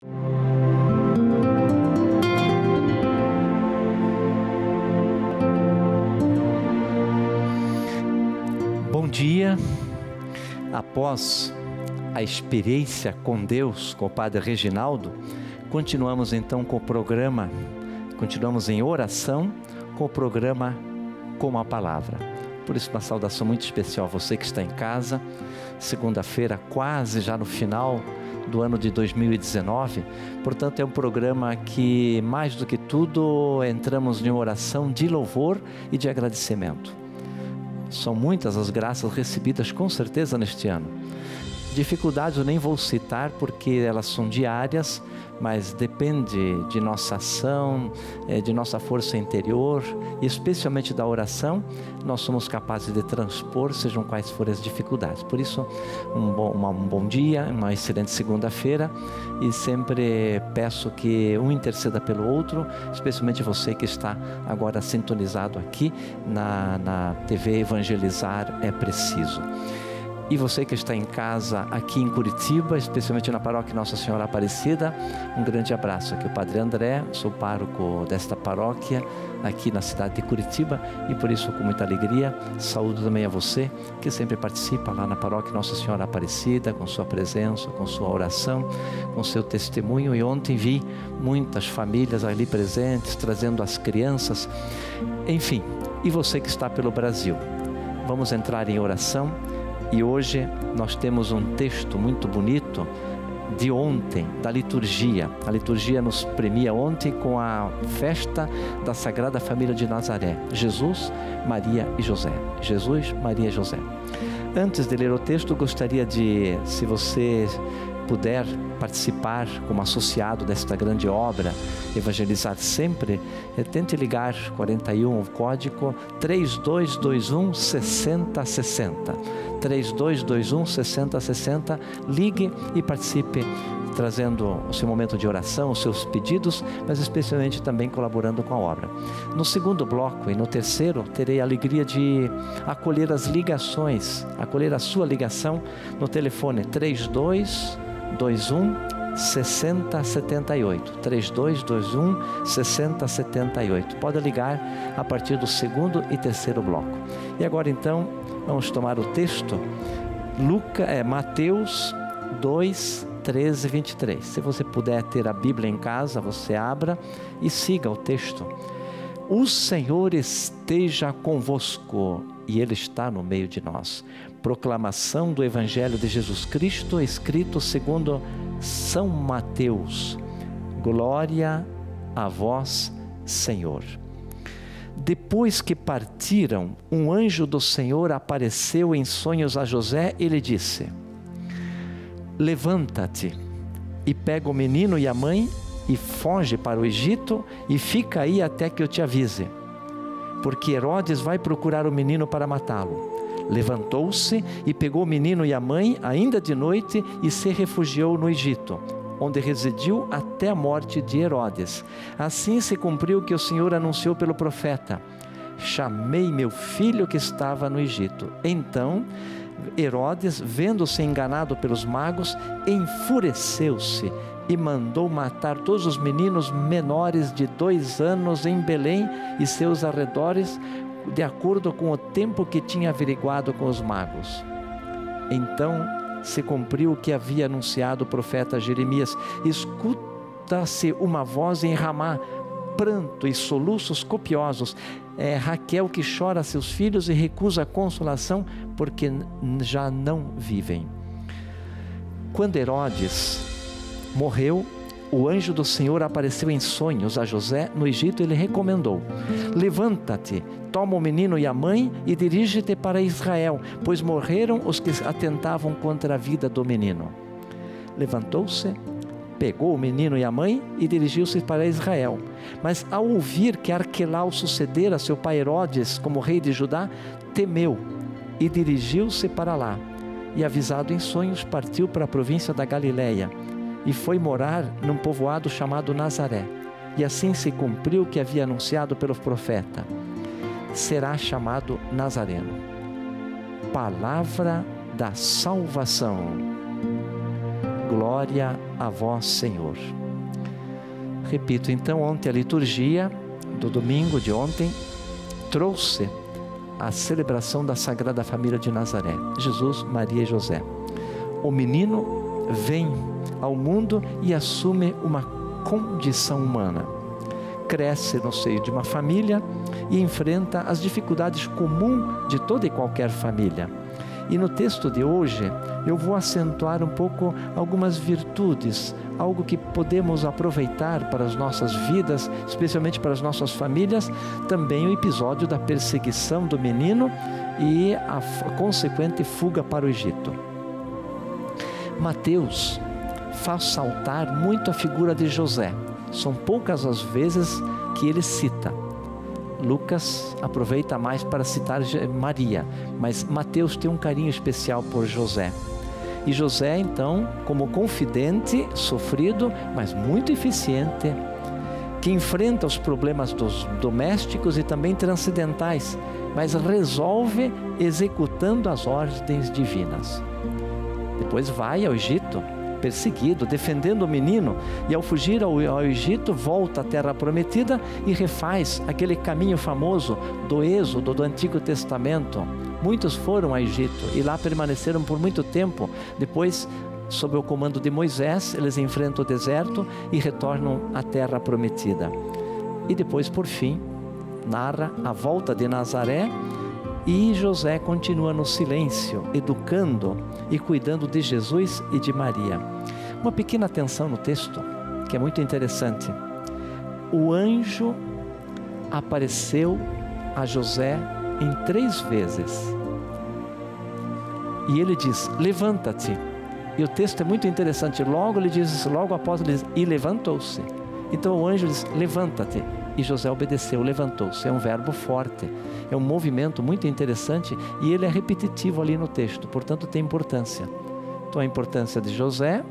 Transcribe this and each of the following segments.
Bom dia. Após a experiência com Deus, com o Padre Reginaldo, continuamos então com o programa, continuamos em oração com o programa Com a Palavra. Por isso, uma saudação muito especial a você que está em casa, segunda-feira, quase já no final do ano de 2019. Portanto, é um programa que, mais do que tudo, entramos em oração de louvor e de agradecimento. São muitas as graças recebidas com certeza neste ano. Dificuldades eu nem vou citar porque elas são diárias, mas depende de nossa ação, de nossa força interior e especialmente da oração, nós somos capazes de transpor, sejam quais forem as dificuldades. Por isso, um bom dia, uma excelente segunda-feira, e sempre peço que um interceda pelo outro, especialmente você que está agora sintonizado aqui na TV Evangelizar é Preciso. E você que está em casa aqui em Curitiba, especialmente na paróquia Nossa Senhora Aparecida, um grande abraço. Aqui é o Padre André, sou pároco desta paróquia aqui na cidade de Curitiba, e por isso, com muita alegria, saúdo também a você que sempre participa lá na paróquia Nossa Senhora Aparecida, com sua presença, com sua oração, com seu testemunho. E ontem vi muitas famílias ali presentes, trazendo as crianças, enfim. E você que está pelo Brasil, vamos entrar em oração. E hoje nós temos um texto muito bonito de ontem, da liturgia. A liturgia nos premia ontem com a festa da Sagrada Família de Nazaré. Jesus, Maria e José. Jesus, Maria e José. Antes de ler o texto, gostaria de, se você puder participar como associado desta grande obra, Evangelizar Sempre, tente ligar 41, o código 3221 6060. 3221 6060, ligue e participe, trazendo o seu momento de oração, os seus pedidos, mas especialmente também colaborando com a obra. No segundo bloco e no terceiro, terei a alegria de acolher as ligações, acolher a sua ligação no telefone 3221 6078, 3221 6078. Pode ligar a partir do segundo e terceiro bloco. E agora então vamos tomar o texto, Mateus 2, 13 e 23. Se você puder ter a Bíblia em casa, você abra e siga o texto. O Senhor esteja convosco e Ele está no meio de nós. Proclamação do Evangelho de Jesus Cristo, escrito segundo São Mateus. Glória a vós, Senhor. Depois que partiram, um anjo do Senhor apareceu em sonhos a José e lhe disse: levanta-te e pega o menino e a mãe e foge para o Egito e fica aí até que eu te avise, porque Herodes vai procurar o menino para matá-lo. Levantou-se e pegou o menino e a mãe ainda de noite e se refugiou no Egito, onde residiu até a morte de Herodes. Assim se cumpriu o que o Senhor anunciou pelo profeta: chamei meu filho que estava no Egito. Então Herodes, vendo-se enganado pelos magos, enfureceu-se e mandou matar todos os meninos menores de 2 anos em Belém e seus arredores, de acordo com o tempo que tinha averiguado com os magos. Então se cumpriu o que havia anunciado o profeta Jeremias: escuta-se uma voz em Ramá, pranto e soluços copiosos. É Raquel que chora seus filhos e recusa a consolação, porque já não vivem. Quando Herodes morreu, o anjo do Senhor apareceu em sonhos a José no Egito e lhe recomendou: levanta-te, toma o menino e a mãe e dirige-te para Israel, pois morreram os que atentavam contra a vida do menino. Levantou-se, pegou o menino e a mãe e dirigiu-se para Israel. Mas ao ouvir que Arquelau sucedera seu pai Herodes como rei de Judá, temeu e dirigiu-se para lá. E avisado em sonhos, partiu para a província da Galileia e foi morar num povoado chamado Nazaré. E assim se cumpriu o que havia anunciado pelo profeta: será chamado Nazareno. Palavra da salvação. Glória a vós, Senhor. Repito, então, ontem a liturgia do domingo de ontem trouxe a celebração da Sagrada Família de Nazaré, Jesus, Maria e José. O menino vem ao mundo e assume uma condição humana. Cresce no seio de uma família e enfrenta as dificuldades comuns de toda e qualquer família. E no texto de hoje eu vou acentuar um pouco algumas virtudes, algo que podemos aproveitar para as nossas vidas, especialmente para as nossas famílias, também o episódio da perseguição do menino e a consequente fuga para o Egito. Mateus faz saltar muito a figura de José. São poucas as vezes que ele cita. Lucas aproveita mais para citar Maria, mas Mateus tem um carinho especial por José. E José, então, como confidente, sofrido, mas muito eficiente, que enfrenta os problemas dos domésticos e também transcendentais, mas resolve executando as ordens divinas. Depois vai ao Egito, perseguido, defendendo o menino, e ao fugir ao Egito, volta à Terra Prometida e refaz aquele caminho famoso do Êxodo do Antigo Testamento. Muitos foram ao Egito e lá permaneceram por muito tempo. Depois, sob o comando de Moisés, eles enfrentam o deserto e retornam à Terra Prometida. E depois, por fim, narra a volta de Nazaré, e José continua no silêncio, educando e cuidando de Jesus e de Maria. Uma pequena atenção no texto, que é muito interessante. O anjo apareceu a José em 3 vezes. E ele diz, levanta-te. E o texto é muito interessante. Logo após ele diz, e levantou-se. Então o anjo diz, levanta-te. E José obedeceu, levantou-se. É um verbo forte, é um movimento muito interessante e ele é repetitivo ali no texto, portanto tem importância. Então a importância de José,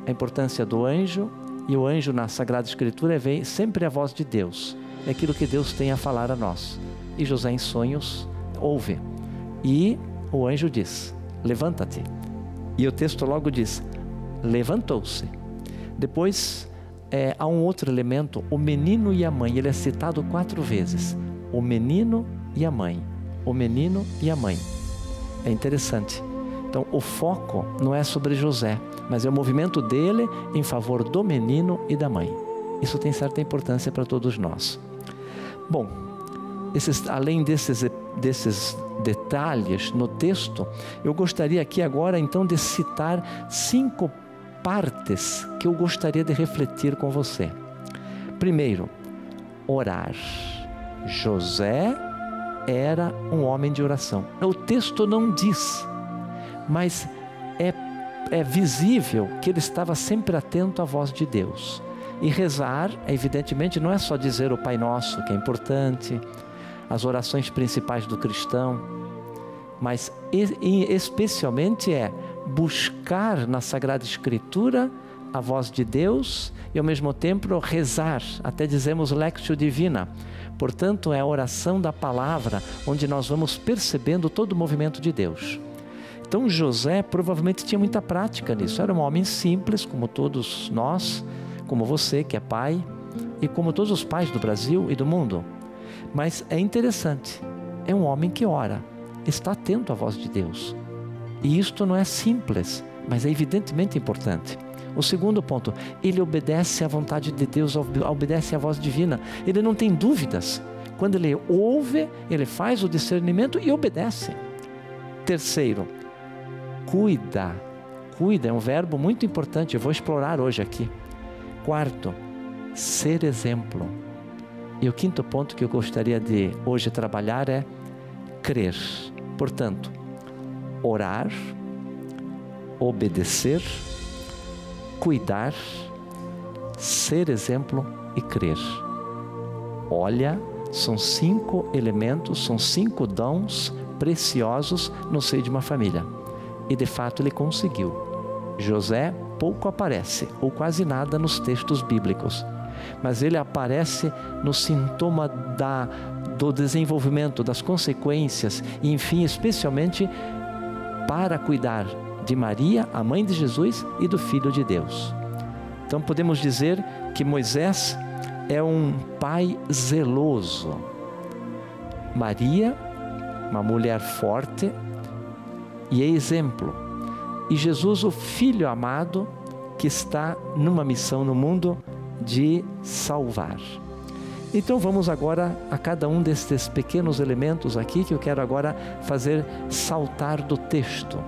a importância do anjo, e o anjo na Sagrada Escritura vem sempre a voz de Deus, é aquilo que Deus tem a falar a nós. E José em sonhos ouve, e o anjo diz, levanta-te. E o texto logo diz, levantou-se. Depois há um outro elemento, o menino e a mãe, ele é citado 4 vezes. O menino e a mãe, o menino e a mãe. É interessante. Então o foco não é sobre José, mas é o movimento dele em favor do menino e da mãe. Isso tem certa importância para todos nós. Bom, além desses detalhes no texto, eu gostaria aqui agora então de citar 5 partes que eu gostaria de refletir com você. Primeiro, orar. José era um homem de oração. O texto não diz, mas é visível que ele estava sempre atento à voz de Deus. E rezar, evidentemente, não é só dizer o Pai Nosso, que é importante, as orações principais do cristão, mas especialmente buscar na Sagrada Escritura a voz de Deus e ao mesmo tempo rezar, até dizemos Lectio Divina. Portanto, é a oração da palavra, onde nós vamos percebendo todo o movimento de Deus. Então José provavelmente tinha muita prática nisso, era um homem simples, como todos nós, como você que é pai, e como todos os pais do Brasil e do mundo. Mas é interessante, é um homem que ora, está atento à voz de Deus. E isto não é simples, mas é evidentemente importante. O segundo ponto, ele obedece à vontade de Deus, obedece à voz divina. Ele não tem dúvidas. Quando ele ouve, ele faz o discernimento e obedece. Terceiro, cuida. Cuida é um verbo muito importante, eu vou explorar hoje aqui. Quarto, ser exemplo. E o quinto ponto que eu gostaria de hoje trabalhar é crer. Portanto, orar, obedecer, cuidar, ser exemplo e crer. Olha, são 5 elementos, são 5 dons preciosos no seio de uma família. E de fato ele conseguiu. José pouco aparece, ou quase nada nos textos bíblicos, mas ele aparece no sintoma do desenvolvimento, das consequências, e enfim, especialmente para cuidar de Maria, a mãe de Jesus, e do Filho de Deus. Então podemos dizer que Moisés é um pai zeloso. Maria, uma mulher forte e é exemplo. E Jesus, o Filho amado, que está numa missão no mundo de salvar. Então vamos agora a cada um destes pequenos elementos aqui que eu quero agora fazer saltar do texto.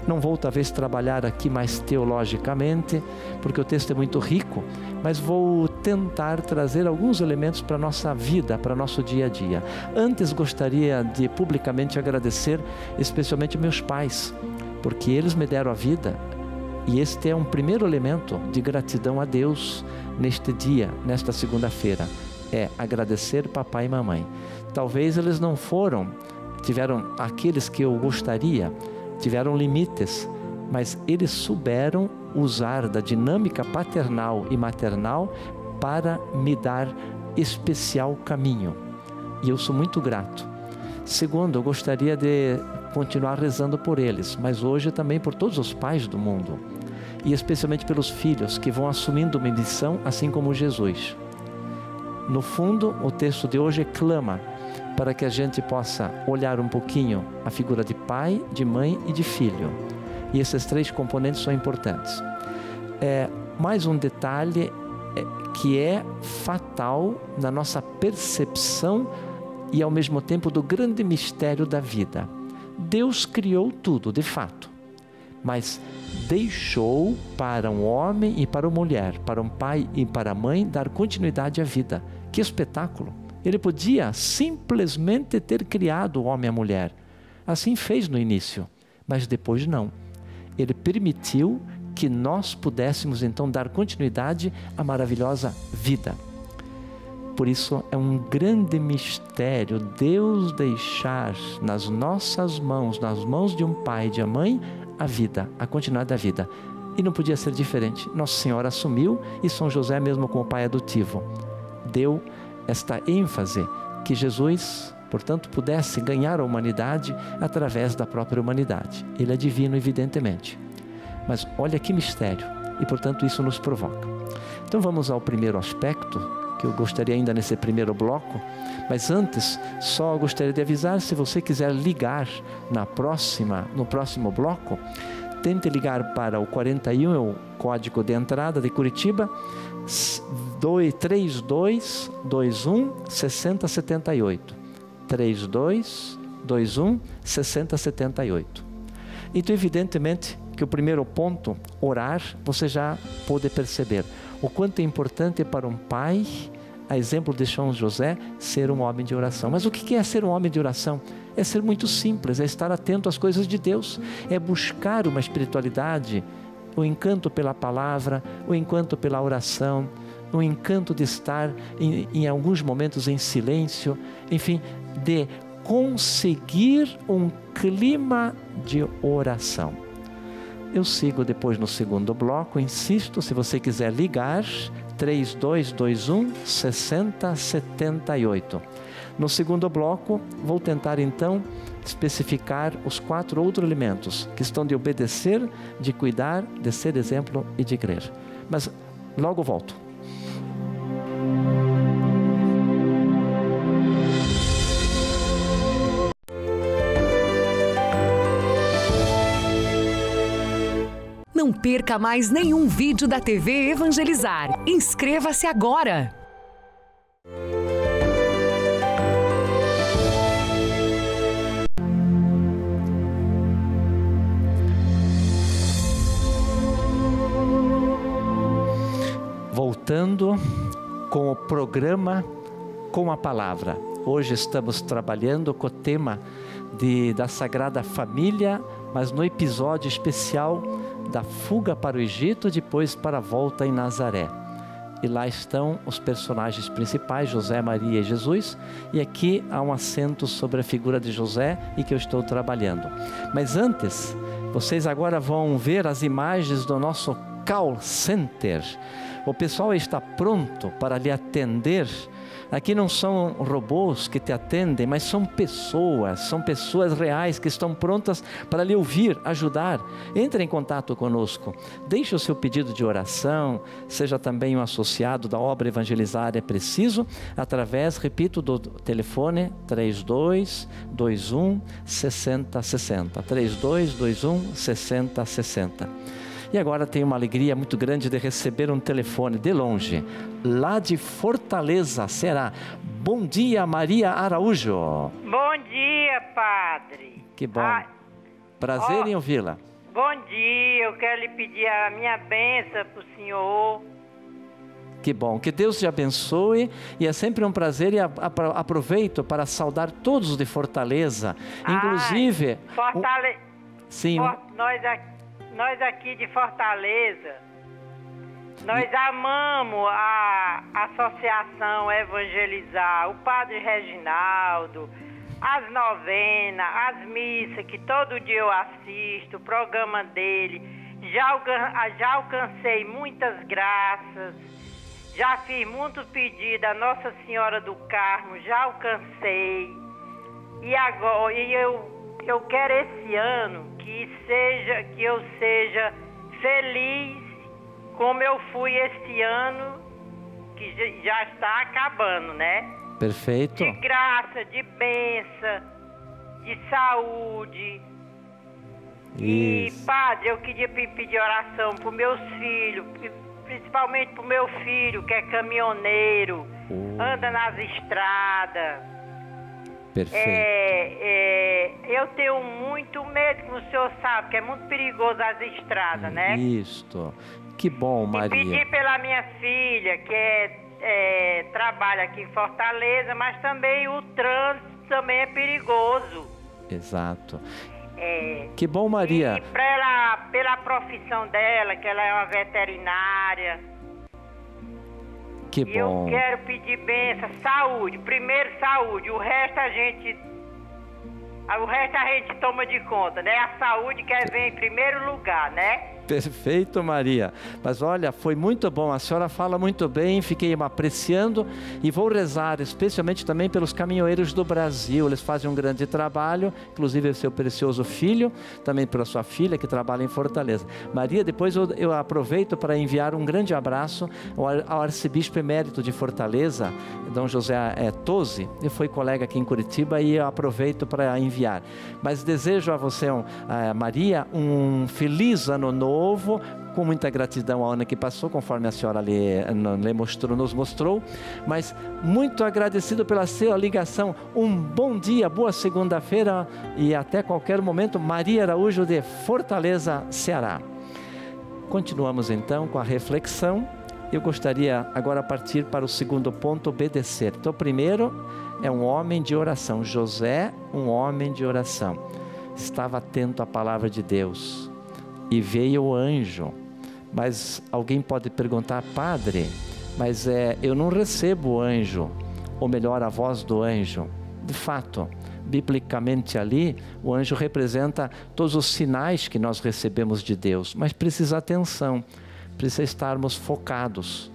Não vou talvez trabalhar aqui mais teologicamente, porque o texto é muito rico, mas vou tentar trazer alguns elementos para a nossa vida, para o nosso dia a dia. Antes gostaria de publicamente agradecer especialmente meus pais, porque eles me deram a vida, e este é um primeiro elemento de gratidão a Deus neste dia, nesta segunda-feira, é agradecer papai e mamãe. Talvez eles não tiveram aqueles que eu gostaria, tiveram limites, mas eles souberam usar da dinâmica paternal e maternal para me dar especial caminho, e eu sou muito grato. Segundo, eu gostaria de continuar rezando por eles, mas hoje também por todos os pais do mundo, e especialmente pelos filhos que vão assumindo uma missão, assim como Jesus. No fundo, o texto de hoje clama para que a gente possa olhar um pouquinho a figura de pai, de mãe e de filho. E esses três componentes são importantes. Mais um detalhe que é fatal na nossa percepção e ao mesmo tempo do grande mistério da vida. Deus criou tudo, de fato, mas deixou para um homem e para uma mulher, para um pai e para a mãe, dar continuidade à vida. Que espetáculo! Ele podia simplesmente ter criado o homem e a mulher. Assim fez no início, mas depois não. Ele permitiu que nós pudéssemos então dar continuidade à maravilhosa vida. Por isso é um grande mistério Deus deixar nas nossas mãos, nas mãos de um pai e de uma mãe, a vida, a continuidade da vida. E não podia ser diferente. Nossa Senhora assumiu, e São José, mesmo como pai adotivo, deu esta ênfase que Jesus, portanto, pudesse ganhar a humanidade através da própria humanidade. Ele é divino, evidentemente. Mas olha que mistério, e portanto isso nos provoca. Então vamos ao primeiro aspecto, que eu gostaria ainda nesse primeiro bloco, mas antes, só gostaria de avisar, se você quiser ligar no próximo bloco, tente ligar para o 41, é o código de entrada de Curitiba, 3221 6078. 3221 6078. Então, evidentemente, que o primeiro ponto, orar, você já pode perceber o quanto é importante para um pai, a exemplo de São José, ser um homem de oração. Mas o que é ser um homem de oração? É ser muito simples, é estar atento às coisas de Deus, é buscar uma espiritualidade, o encanto pela palavra, o encanto pela oração, o encanto de estar em alguns momentos em silêncio, enfim, de conseguir um clima de oração. Eu sigo depois no segundo bloco, insisto, se você quiser ligar, 3221 6078. No segundo bloco, vou tentar então especificar os 4 outros elementos que estão de obedecer, de cuidar, de ser exemplo e de crer. Mas logo volto. Não perca mais nenhum vídeo da TV Evangelizar. Inscreva-se agora! Voltando com o programa Com a Palavra. Hoje estamos trabalhando com o tema da Sagrada Família, mas no episódio especial da fuga para o Egito, depois para a volta em Nazaré. E lá estão os personagens principais, José, Maria e Jesus, e aqui há um acento sobre a figura de José e que eu estou trabalhando. Mas antes, vocês agora vão ver as imagens do nosso call center. O pessoal está pronto para lhe atender Aqui não são robôs que te atendem, mas são pessoas reais que estão prontas para lhe ouvir, ajudar. Entre em contato conosco, deixe o seu pedido de oração, seja também um associado da obra Evangelizar é Preciso, através, repito, do telefone 3221 6060, 3221 6060. E agora tenho uma alegria muito grande de receber um telefone de longe, lá de Fortaleza, Ceará. Bom dia, Maria Araújo. Bom dia, padre. Que bom. Prazer em ouvi-la. Bom dia, eu quero lhe pedir a minha bênção para o senhor. Que bom, que Deus te abençoe, e é sempre um prazer, e aproveito para saudar todos de Fortaleza, inclusive... Sim. Nós aqui de Fortaleza, nós amamos a Associação Evangelizar, o Padre Reginaldo, as novenas, as missas, que todo dia eu assisto, o programa dele. Já alcancei muitas graças, já fiz muito pedido a Nossa Senhora do Carmo, já alcancei. E agora, eu quero esse ano que eu seja feliz como eu fui esse ano, que já está acabando, né? Perfeito. De graça, de bênção, de saúde. Isso. E, padre, eu queria pedir oração para os meus filhos, principalmente para o meu filho, que é caminhoneiro, anda nas estradas. Perfeito. Eu tenho muito medo, como o senhor sabe, que é muito perigoso as estradas, né? Isto. Que bom, Maria. E pedir pela minha filha, que trabalha aqui em Fortaleza, mas também o trânsito também é perigoso. Exato. Que bom, Maria. E pela profissão dela, que ela é uma veterinária. Que bom. Eu quero pedir bênção, saúde. Primeiro saúde, o resto a gente toma de conta, né? A saúde que vem em primeiro lugar, né? Perfeito, Maria. Mas olha, foi muito bom, a senhora fala muito bem, fiquei apreciando, e vou rezar especialmente também pelos caminhoneiros do Brasil. Eles fazem um grande trabalho, inclusive o seu precioso filho, também pela sua filha que trabalha em Fortaleza. Maria, depois eu aproveito para enviar um grande abraço ao arcebispo emérito de Fortaleza, Dom José Tosi. Ele foi colega aqui em Curitiba, e eu aproveito para enviar. Mas desejo a você, Maria, um feliz ano novo, com muita gratidão ao ano que passou, conforme a senhora nos mostrou, mas muito agradecido pela sua ligação. Um bom dia, boa segunda-feira, e até qualquer momento. Maria Araújo, de Fortaleza, Ceará. Continuamos então com a reflexão. Eu gostaria agora partir para o segundo ponto, obedecer. Então, o primeiro é um homem de oração. José, um homem de oração, estava atento à palavra de Deus, e veio o anjo. Mas alguém pode perguntar: padre, mas eu não recebo o anjo, ou melhor, a voz do anjo. De fato, biblicamente ali, o anjo representa todos os sinais que nós recebemos de Deus, mas precisa atenção, precisa estarmos focados,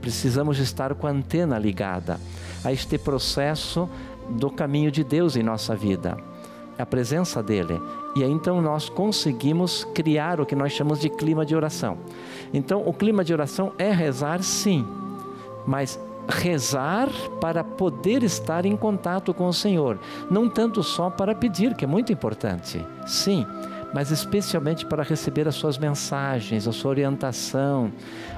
precisamos estar com a antena ligada a este processo do caminho de Deus em nossa vida, a presença dele. E aí então nós conseguimos criar o que nós chamamos de clima de oração. Então o clima de oração é rezar, sim, mas rezar para poder estar em contato com o Senhor, não tanto só para pedir, que é muito importante, sim, mas especialmente para receber as suas mensagens, a sua orientação,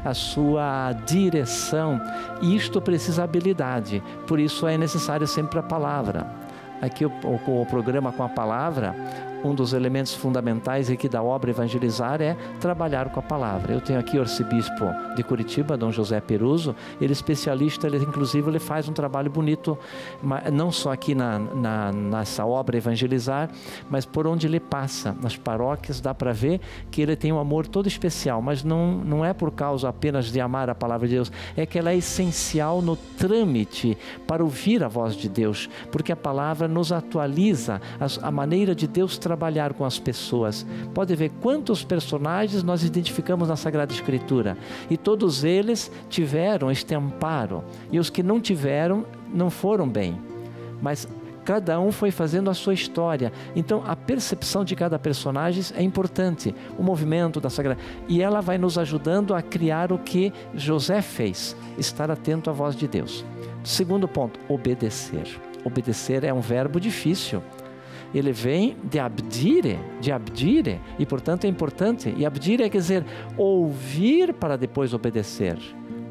a sua direção. E isto precisa habilidade, por isso é necessário sempre a palavra. Aqui o programa com a palavra, um dos elementos fundamentais aqui da obra Evangelizar é trabalhar com a palavra. Eu tenho aqui o arcebispo de Curitiba, Dom José Peruso. Ele é especialista, inclusive ele faz um trabalho bonito, não só aqui nessa obra Evangelizar, mas por onde ele passa, nas paróquias, dá para ver que ele tem um amor todo especial, mas não é por causa apenas de amar a palavra de Deus, é que ela é essencial no trâmite para ouvir a voz de Deus, porque a palavra nos atualiza a maneira de Deus trabalhar com as pessoas. Pode ver quantos personagens nós identificamos na Sagrada Escritura, e todos eles tiveram este amparo, e os que não tiveram não foram bem, mas cada um foi fazendo a sua história. Então a percepção de cada personagem é importante, o movimento da Sagrada, e ela vai nos ajudando a criar o que José fez, estar atento à voz de Deus. Segundo ponto, obedecer. Obedecer é um verbo difícil. Ele vem de abdire, e portanto é importante. E abdire quer dizer ouvir para depois obedecer.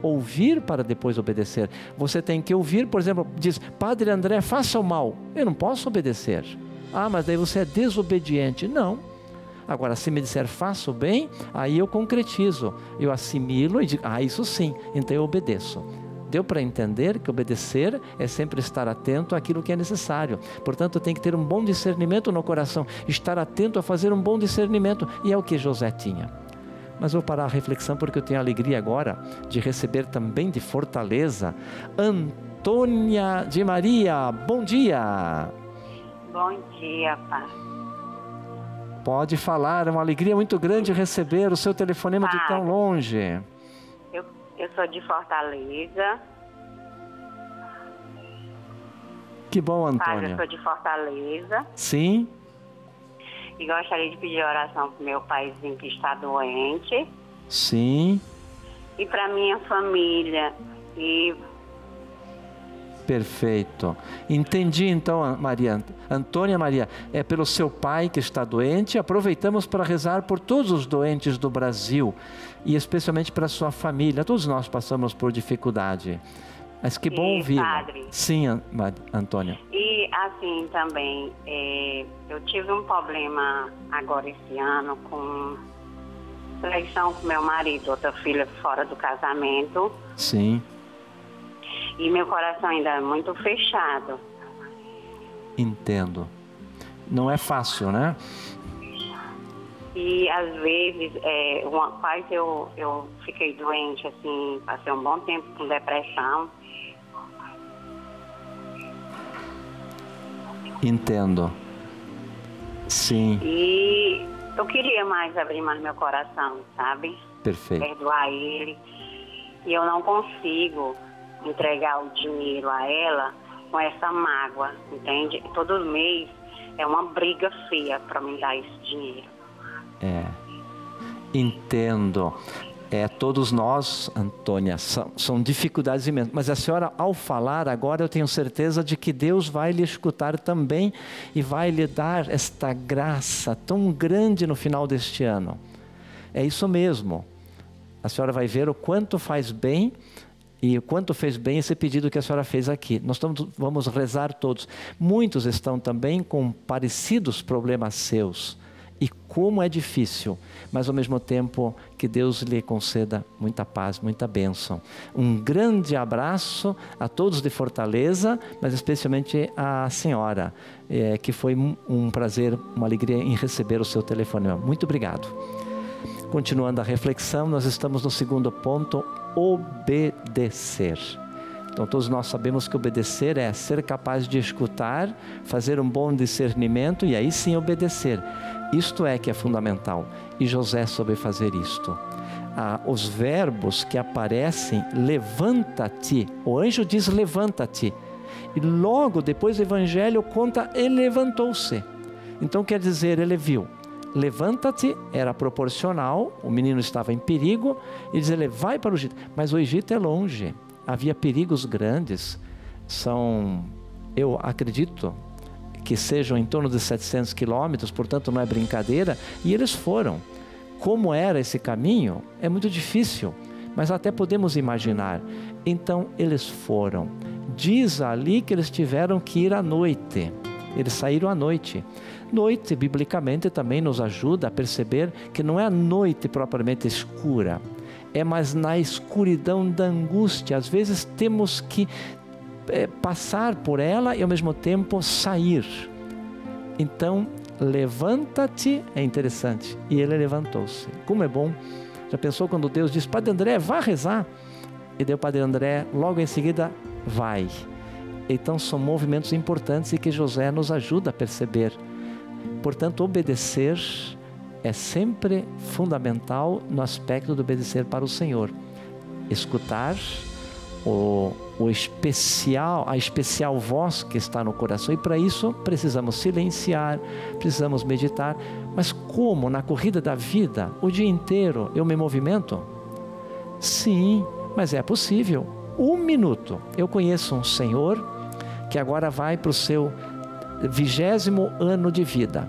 Ouvir para depois obedecer. Você tem que ouvir, por exemplo, diz, Padre André, faça o mal. Eu não posso obedecer. Ah, mas daí você é desobediente. Não. Agora, se me disser faça o bem, aí eu concretizo. Eu assimilo e digo, isso sim, então eu obedeço. Deu para entender que obedecer é sempre estar atento àquilo que é necessário. Portanto, tem que ter um bom discernimento no coração. Estar atento a fazer um bom discernimento. E é o que José tinha. Mas vou parar a reflexão porque eu tenho a alegria agora de receber também de Fortaleza, Antônia de Maria. Bom dia! Bom dia, pai. Pode falar, é uma alegria muito grande receber o seu telefonema de tão longe. Eu sou de Fortaleza. Que bom, Antônia. Pai, eu sou de Fortaleza. Sim. E gostaria de pedir oração para o meu paizinho que está doente. Sim. E para minha família. Perfeito. Entendi então, Maria. Antônia Maria, é pelo seu pai que está doente. Aproveitamos para rezar por todos os doentes do Brasil. E especialmente para a sua família. Todos nós passamos por dificuldade. Mas que bom ouvir. Sim, Antônia. E assim também, eu tive um problema agora esse ano com traição com meu marido, outra filha fora do casamento. Sim. E meu coração ainda é muito fechado. Entendo. Não é fácil, né? E às vezes, quase eu fiquei doente, assim, passei um bom tempo com depressão. Entendo. Sim. E eu queria abrir mais meu coração, sabe? Perfeito. Perdoar ele. E eu não consigo entregar o dinheiro a ela com essa mágoa, entende? Todo mês é uma briga feia para me dar esse dinheiro. Entendo. Todos nós, Antônia, são dificuldades imensas. Mas a senhora, ao falar agora, eu tenho certeza de que Deus vai lhe escutar também e vai lhe dar esta graça tão grande no final deste ano. É isso mesmo. A senhora vai ver o quanto faz bem e o quanto fez bem esse pedido que a senhora fez aqui. Nós vamos rezar todos. Muitos estão também com parecidos problemas seus. E como é difícil, mas ao mesmo tempo que Deus lhe conceda muita paz, muita bênção. Um grande abraço a todos de Fortaleza, mas especialmente a senhora, que foi um prazer, uma alegria em receber o seu telefonema. Muito obrigado. Continuando a reflexão, nós estamos no segundo ponto, obedecer. Então todos nós sabemos que obedecer é ser capaz de escutar, fazer um bom discernimento e aí sim obedecer. Isto é que é fundamental. E José soube fazer isto. Os verbos que aparecem, levanta-te. O anjo diz levanta-te. E logo depois o evangelho conta, ele levantou-se. Então quer dizer, ele viu. Levanta-te era proporcional, o menino estava em perigo, e diz ele, vai para o Egito. Mas o Egito é longe. Havia perigos grandes, eu acredito que sejam em torno de 700 quilômetros, portanto não é brincadeira, e eles foram. Como era esse caminho? É muito difícil, mas até podemos imaginar. Então eles foram. Diz ali que eles tiveram que ir à noite, eles saíram à noite. Noite, biblicamente, também nos ajuda a perceber que não é a noite propriamente escura, mas na escuridão da angústia. Às vezes temos que passar por ela e ao mesmo tempo sair. Então, levanta-te, é interessante. E ele levantou-se. Como é bom. Já pensou quando Deus diz, Padre André, vá rezar? E daí o Padre André, logo em seguida, vai. Então são movimentos importantes e que José nos ajuda a perceber. Portanto, obedecer é sempre fundamental no aspecto de obedecer para o Senhor. Escutar a especial voz que está no coração, e para isso precisamos silenciar, precisamos meditar. Mas como na corrida da vida, o dia inteiro eu me movimento? Sim, mas é possível. 1 minuto. Eu conheço um senhor que agora vai para o seu 20º ano de vida.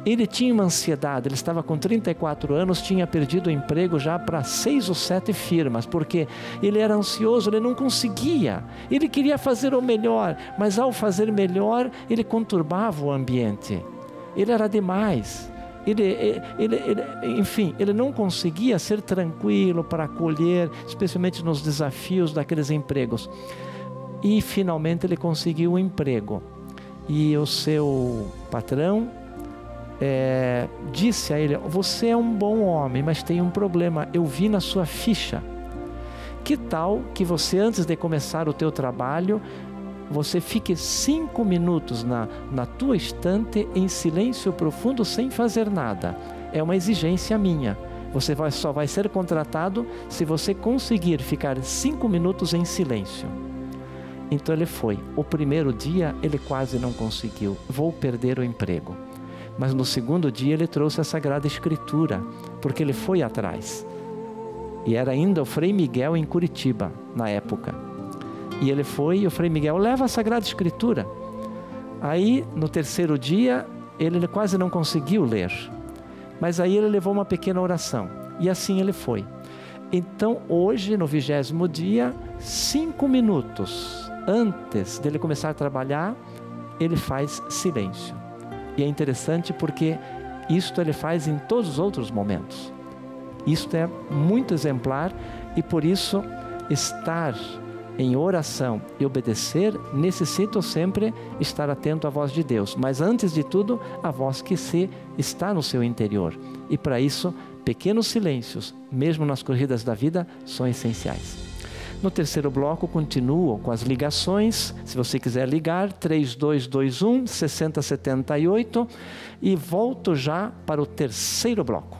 Ele tinha uma ansiedade, ele estava com 34 anos, tinha perdido o emprego já para 6 ou 7 firmas, porque ele era ansioso, ele não conseguia, ele queria fazer o melhor, mas ao fazer melhor, ele conturbava o ambiente, ele era demais, enfim, ele não conseguia ser tranquilo para acolher, especialmente nos desafios daqueles empregos. E finalmente ele conseguiu um emprego, e o seu patrão disse a ele: você é um bom homem, mas tem um problema, eu vi na sua ficha. Que tal que você, antes de começar o teu trabalho, você fique 5 minutos na tua estante em silêncio profundo, sem fazer nada? É uma exigência minha. Você só vai ser contratado se você conseguir ficar 5 minutos em silêncio. Então ele foi. O primeiro dia ele quase não conseguiu. Vou perder o emprego. Mas no segundo dia ele trouxe a Sagrada Escritura, porque ele foi atrás. E era ainda o Frei Miguel em Curitiba, na época. E ele foi, e o Frei Miguel leva a Sagrada Escritura. Aí, no terceiro dia, ele quase não conseguiu ler. Mas aí ele levou uma pequena oração. E assim ele foi. Então, hoje, no 20º dia, 5 minutos antes dele começar a trabalhar, ele faz silêncio. E é interessante porque isto ele faz em todos os outros momentos. Isto é muito exemplar, e por isso estar em oração e obedecer necessita sempre estar atento à voz de Deus. Mas antes de tudo, a voz que está no seu interior. E para isso, pequenos silêncios, mesmo nas corridas da vida, são essenciais. No terceiro bloco, continuo com as ligações. Se você quiser ligar, 3221-6078, e volto já para o terceiro bloco.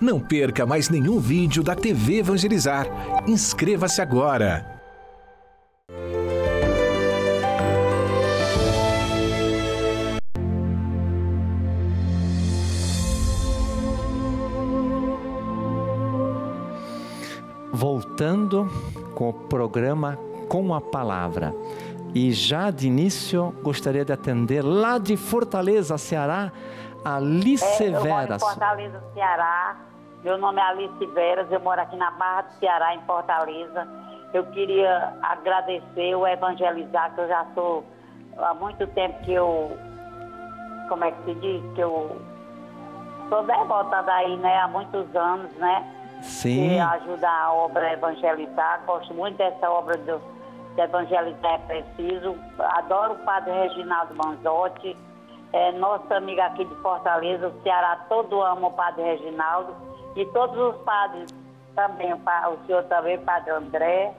Não perca mais nenhum vídeo da TV Evangelizar. Inscreva-se agora. Voltando com o programa Com a Palavra. E já de início gostaria de atender lá de Fortaleza, Ceará, Alice Eu moro Veras. em Fortaleza, Ceará. Meu nome é Alice Veras, eu moro aqui na Barra do Ceará, em Fortaleza. Eu queria agradecer o Evangelizar, que eu já sou há muito tempo que eu, como é que se diz, que eu sou devota daí, né, há muitos anos, né? Sim. Que ajuda a obra Evangelizar. Gosto muito dessa obra de Evangelizar é Preciso. Adoro o Padre Reginaldo Manzotti. Nossa amiga aqui de Fortaleza, o Ceará todo ama o Padre Reginaldo. E todos os padres também, o senhor também, Padre André,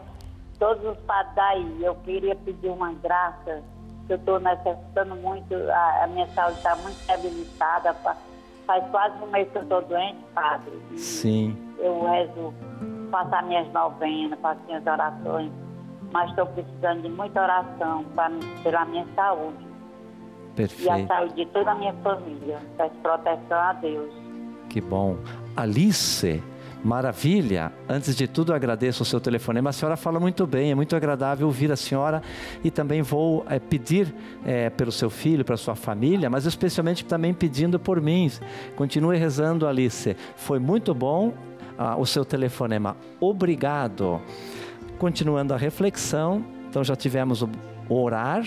todos os padres daí. Eu queria pedir uma graça, que eu estou necessitando muito, a minha saúde está muito debilitada. Faz quase um mês que eu estou doente, Padre. Sim. Eu rezo, faço as minhas novenas, faço minhas orações, mas estou precisando de muita oração pela minha saúde. Perfeito. E a saúde de toda a minha família. Peço proteção a Deus. Que bom. Alice, maravilha. Antes de tudo, agradeço o seu telefonema. A senhora fala muito bem, é muito agradável ouvir a senhora. E também vou pedir pelo seu filho, para sua família, mas especialmente também pedindo por mim. Continue rezando, Alice. Foi muito bom o seu telefonema. Obrigado. Continuando a reflexão, então já tivemos o orar,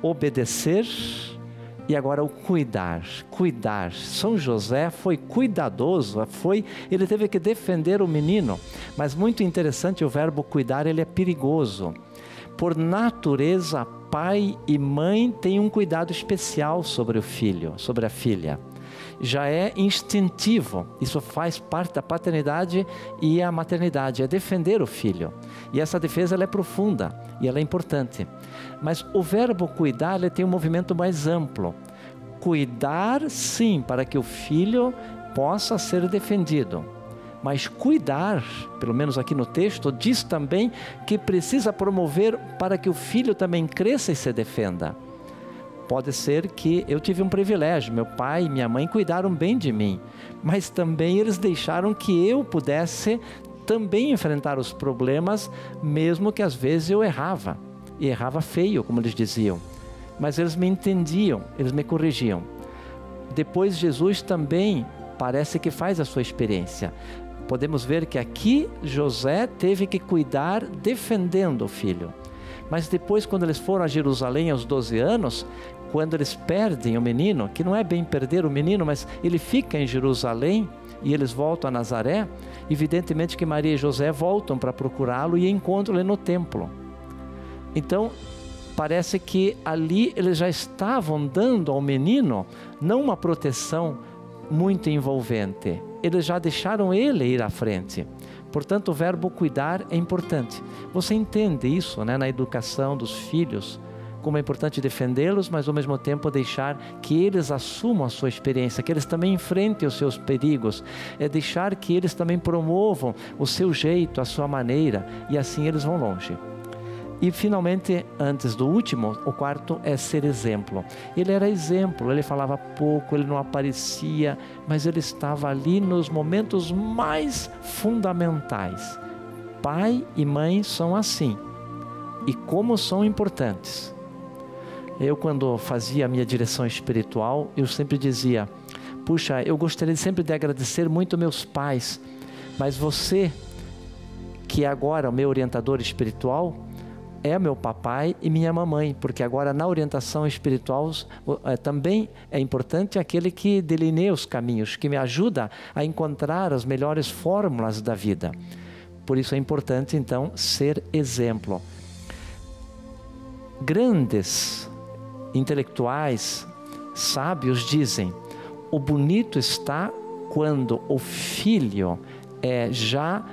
obedecer e agora o cuidar. Cuidar. São José foi cuidadoso, ele teve que defender o menino, mas muito interessante, o verbo cuidar, ele é perigoso, Por natureza, pai e mãe têm um cuidado especial sobre o filho, sobre a filha. Já é instintivo, isso faz parte da paternidade e a maternidade, é defender o filho. E essa defesa ela é profunda e ela é importante. Mas o verbo cuidar ele tem um movimento mais amplo. Cuidar, sim, para que o filho possa ser defendido. Mas cuidar, pelo menos aqui no texto, diz também que precisa promover para que o filho também cresça e se defenda. Pode ser que eu tive um privilégio, meu pai e minha mãe cuidaram bem de mim, mas também eles deixaram que eu pudesse também enfrentar os problemas, mesmo que às vezes eu errava, e errava feio, como eles diziam. Mas eles me entendiam, eles me corrigiam. Depois Jesus também parece que faz a sua experiência. Podemos ver que aqui José teve que cuidar defendendo o filho. Mas depois, quando eles foram a Jerusalém aos 12 anos, quando eles perdem o menino, que não é bem perder o menino, mas ele fica em Jerusalém e eles voltam a Nazaré, evidentemente que Maria e José voltam para procurá-lo e encontram ele no templo. Então, parece que ali eles já estavam dando ao menino não uma proteção muito envolvente, eles já deixaram ele ir à frente. Portanto, o verbo cuidar é importante. Você entende isso, né, na educação dos filhos, como é importante defendê-los, mas ao mesmo tempo deixar que eles assumam a sua experiência, que eles também enfrentem os seus perigos, é deixar que eles também promovam o seu jeito, a sua maneira, e assim eles vão longe. E finalmente, antes do último, o quarto é ser exemplo. Ele era exemplo, ele falava pouco, ele não aparecia, mas ele estava ali nos momentos mais fundamentais. Pai e mãe são assim, e como são importantes. Eu, quando fazia a minha direção espiritual, eu sempre dizia, puxa, eu gostaria sempre de agradecer muito meus pais, mas você, que é agora o meu orientador espiritual, é meu papai e minha mamãe, porque agora na orientação espiritual também é importante aquele que delineia os caminhos, que me ajuda a encontrar as melhores fórmulas da vida. Por isso é importante então ser exemplo. Grandes intelectuais, sábios dizem, o bonito está quando o filho já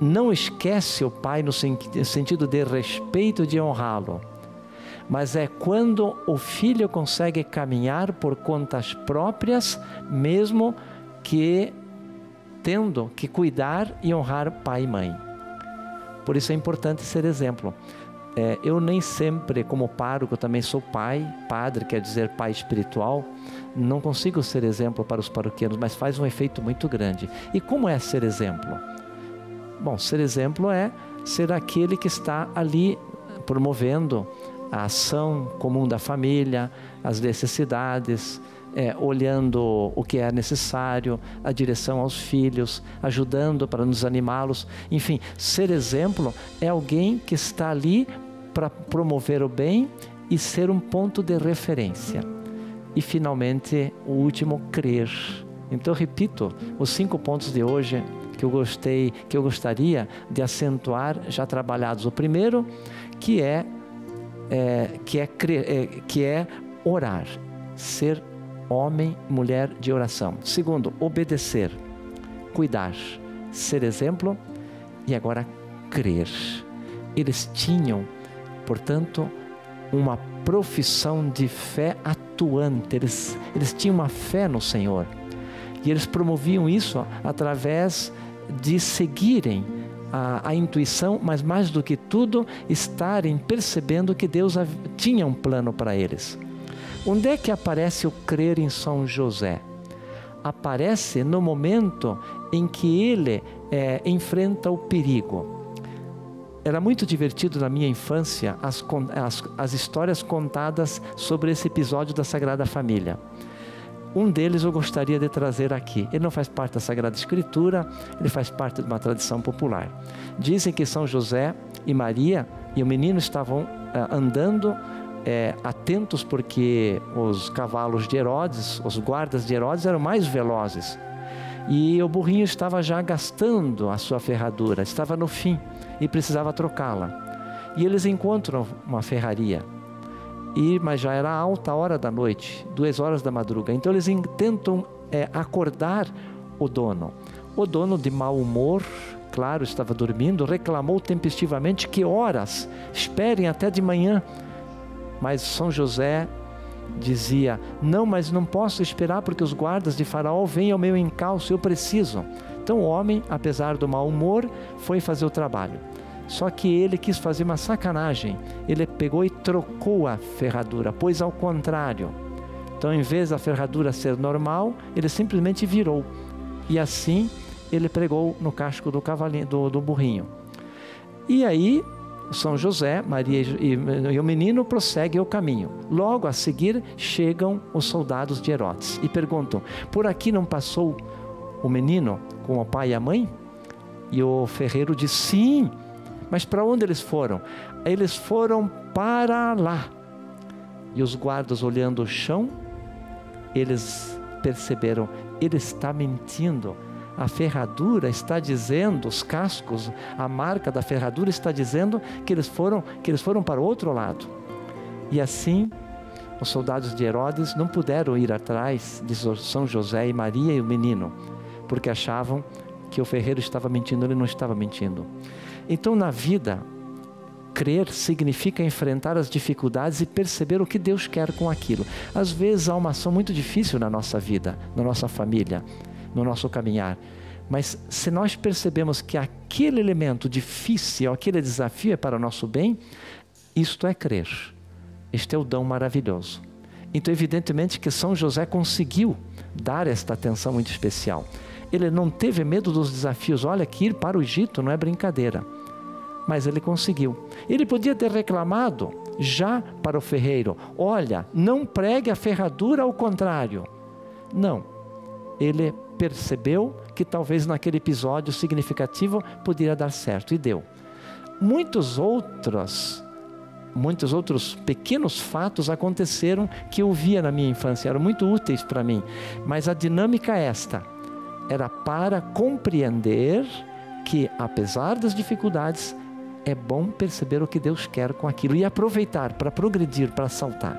não esquece o pai no sentido de respeito, de honrá-lo, mas é quando o filho consegue caminhar por contas próprias, mesmo que tendo que cuidar e honrar pai e mãe. Por isso é importante ser exemplo. Eu nem sempre, como pároco, também sou padre, quer dizer pai espiritual, não consigo ser exemplo para os paroquianos, mas faz um efeito muito grande. E como é ser exemplo? Bom, ser exemplo é ser aquele que está ali promovendo a ação comum da família, as necessidades, olhando o que é necessário, a direção aos filhos, ajudando para nos animá-los. Enfim, ser exemplo é alguém que está ali para promover o bem e ser um ponto de referência. E finalmente, o último, crer. Então, repito, os 5 pontos de hoje que eu gostaria de acentuar, já trabalhados. O primeiro, que é orar, ser homem, mulher de oração. Segundo, obedecer, cuidar, ser exemplo e agora crer. Eles tinham, portanto, uma profissão de fé atuante, eles tinham uma fé no Senhor e eles promoviam isso através de seguirem a intuição, mas mais do que tudo, estarem percebendo que Deus tinha um plano para eles. Onde é que aparece o crer em São José? Aparece no momento em que ele enfrenta o perigo. Era muito divertido na minha infância as histórias contadas sobre esse episódio da Sagrada Família. Um deles eu gostaria de trazer aqui. Ele não faz parte da Sagrada Escritura, ele faz parte de uma tradição popular. Dizem que São José e Maria e o menino estavam andando atentos, porque os cavalos de Herodes, os guardas de Herodes eram mais velozes. E o burrinho estava já gastando a sua ferradura, estava no fim e precisava trocá-la. E eles encontram uma ferraria. Mas já era alta hora da noite, 2 horas da madruga. Então eles tentam acordar o dono. O dono, de mau humor, claro, estava dormindo, reclamou tempestivamente: que horas? Esperem até de manhã. Mas São José dizia: não, mas não posso esperar, porque os guardas de Faraó vêm ao meu encalço, eu preciso. Então o homem, apesar do mau humor, foi fazer o trabalho. Só que ele quis fazer uma sacanagem. Ele pegou e trocou a ferradura, pôs ao contrário. Então, em vez da ferradura ser normal, ele simplesmente virou. E assim ele pregou no casco do cavalinho, do burrinho. E aí São José, Maria e o menino prosseguem o caminho. Logo a seguir chegam os soldados de Herodes e perguntam: por aqui não passou o menino com o pai e a mãe? E o ferreiro diz: sim. Mas para onde eles foram? Eles foram para lá. E os guardas, olhando o chão, eles perceberam: ele está mentindo. A ferradura está dizendo, os cascos, a marca da ferradura está dizendo que eles foram para o outro lado. E assim, os soldados de Herodes não puderam ir atrás de São José e Maria e o menino, porque achavam que o ferreiro estava mentindo. Ele não estava mentindo. Então, na vida, crer significa enfrentar as dificuldades e perceber o que Deus quer com aquilo. Às vezes há uma ação muito difícil na nossa vida, na nossa família, no nosso caminhar. Mas se nós percebemos que aquele elemento difícil, aquele desafio é para o nosso bem, isto é crer. Este é o dom maravilhoso. Então, evidentemente que São José conseguiu dar esta atenção muito especial. Ele não teve medo dos desafios. Olha, que ir para o Egito não é brincadeira. Mas ele conseguiu. Ele podia ter reclamado já para o ferreiro: olha, não pregue a ferradura ao contrário. Não. Ele percebeu que talvez naquele episódio significativo poderia dar certo, e deu. Muitos outros pequenos fatos aconteceram que eu via na minha infância, eram muito úteis para mim. Mas a dinâmica é esta: era para compreender que, apesar das dificuldades, é bom perceber o que Deus quer com aquilo e aproveitar para progredir, para saltar.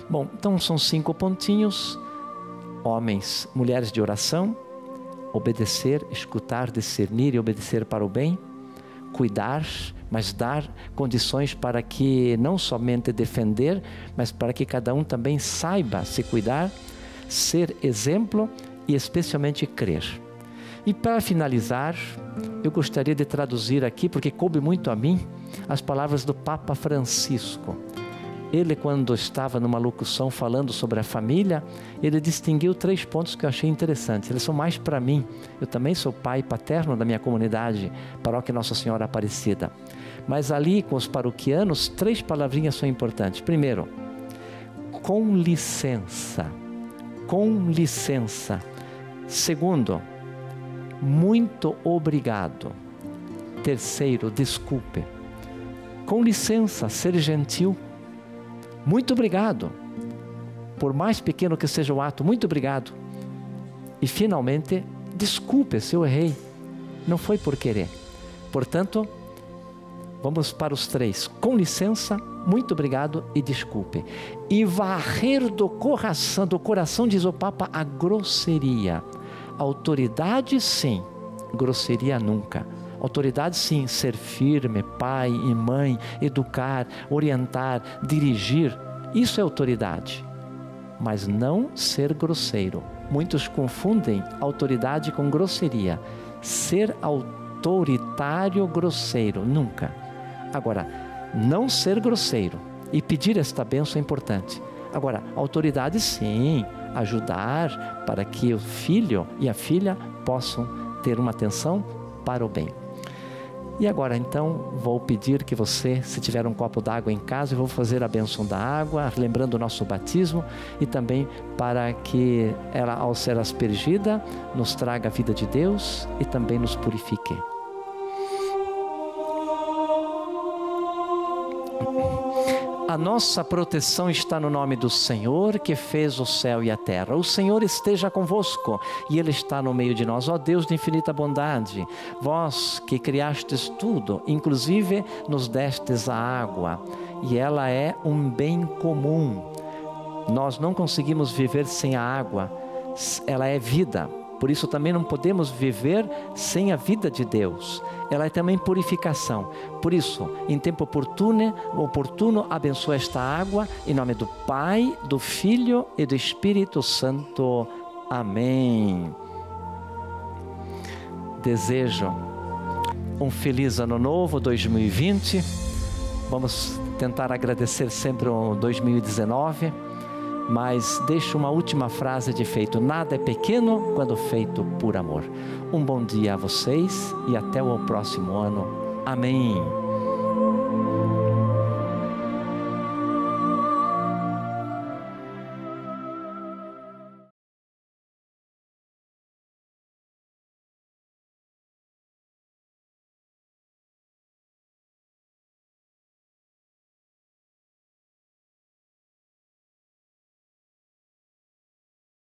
Bom, então são 5 pontinhos. Homens, mulheres de oração: obedecer, escutar, discernir e obedecer para o bem. Cuidar, mas dar condições para que não somente defender, mas para que cada um também saiba se cuidar. Ser exemplo e especialmente crer. E para finalizar, eu gostaria de traduzir aqui, porque coube muito a mim, as palavras do Papa Francisco. Ele, quando estava numa locução falando sobre a família, ele distinguiu 3 pontos que eu achei interessantes. Eles são mais para mim. Eu também sou pai paterno da minha comunidade, Paróquia Nossa Senhora Aparecida. Mas ali, com os paroquianos, 3 palavrinhas são importantes. Primeiro, com licença. Com licença. Segundo, muito obrigado. Terceiro, desculpe. Com licença, ser gentil. Muito obrigado. Por mais pequeno que seja o ato, muito obrigado. E finalmente, desculpe se eu errei. Não foi por querer. Portanto, vamos para os 3. Com licença, muito obrigado e desculpe. E varrer do coração, diz o Papa, a grosseria. Autoridade, sim. Grosseria, nunca. Autoridade, sim, ser firme, pai e mãe, educar, orientar, dirigir, isso é autoridade. Mas não ser grosseiro. Muitos confundem autoridade com grosseria. Ser autoritário, grosseiro, nunca. Agora, não ser grosseiro e pedir esta bênção é importante. Agora, autoridade, sim, ajudar para que o filho e a filha possam ter uma atenção para o bem. E agora então vou pedir que você, se tiver um copo d'água em casa, eu vou fazer a bênção da água, lembrando o nosso batismo, e também para que ela, ao ser aspergida, nos traga a vida de Deus e também nos purifique. A nossa proteção está no nome do Senhor, que fez o céu e a terra. O Senhor esteja convosco e Ele está no meio de nós. Ó Deus de infinita bondade, vós que criastes tudo, inclusive nos destes a água, e ela é um bem comum. Nós não conseguimos viver sem a água, ela é vida. Por isso também não podemos viver sem a vida de Deus. Ela é também purificação. Por isso, em tempo oportuno, abençoa esta água, em nome do Pai, do Filho e do Espírito Santo. Amém. Desejo um feliz ano novo, 2020. Vamos tentar agradecer sempre o 2019. Mas deixo uma última frase de efeito: nada é pequeno quando feito por amor. Um bom dia a vocês e até o próximo ano. Amém.